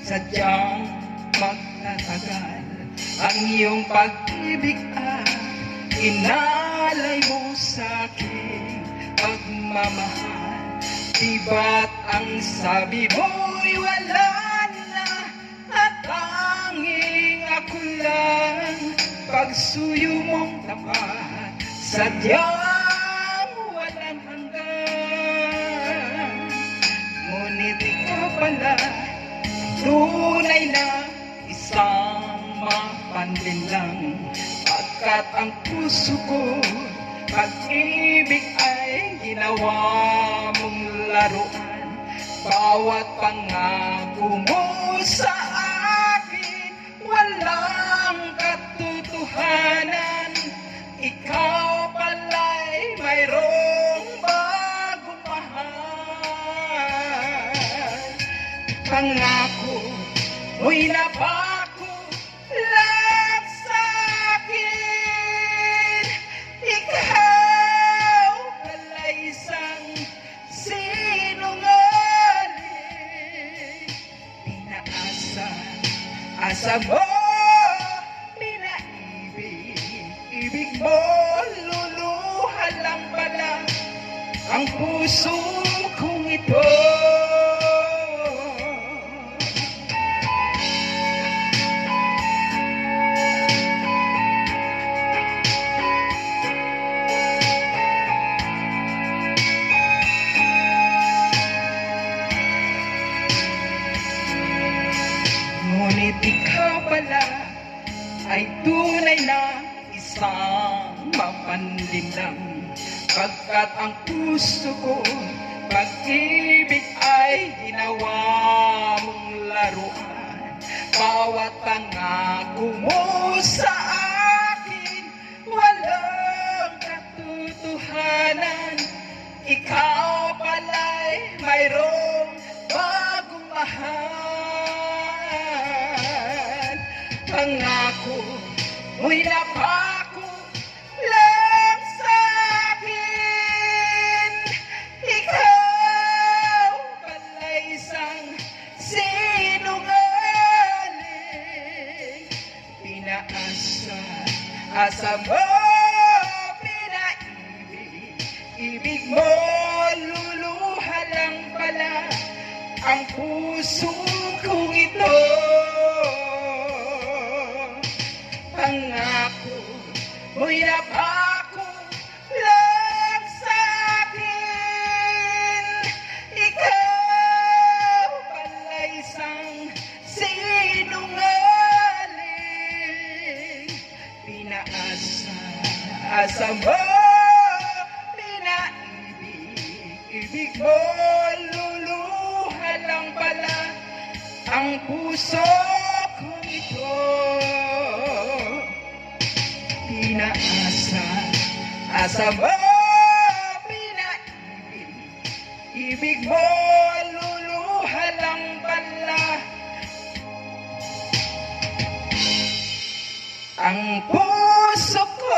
sadyang magtatagal. Ang iyong pag-ibig ay inalay mo sa aking pagmamahal. Di ba't ang sabi mo'y wala na, at tanging ako lang pagsuyo mong tapat, sadyang walang hanggan. Ngunit ikaw pala tunay na isang mapanlinlang, pagkat ang puso ko pag-ibig ay ginawa mong laruan. Bawat pangako mo sa akin walang katotohanan. Ikaw pala'y mayroong bagong mahal. Pangako mo'y napako lang sa akin. Ikaw pala'y isang sinungaling. Asa mo, pinaibig, ibig mo, luluha lang pala ang puso kong ito. Ngunit ikaw pala ay tunay na isang mapanlinlang, pagkat ang puso ko pag-ibig ay ginawa mong laruan. Bawat pangako mo sa akin walang katotohanan. Ikaw pala'y mayroong bagong mahal. Pangako mo'y napako lang sa akin. Ikaw pala'y isang sinungaling. Asa mo, pinaibig, ibig mo, luluha lang pala ang puso kong ito. Pangako mo'y napako lang sa akin. Ikaw pala'y isang sinungaling. Asa mo, pinaibig, ibig mo, luluha lang pala ang puso kong ito. Asa mo, pinaibig, ibig mo, luluha lang pala ang puso ko.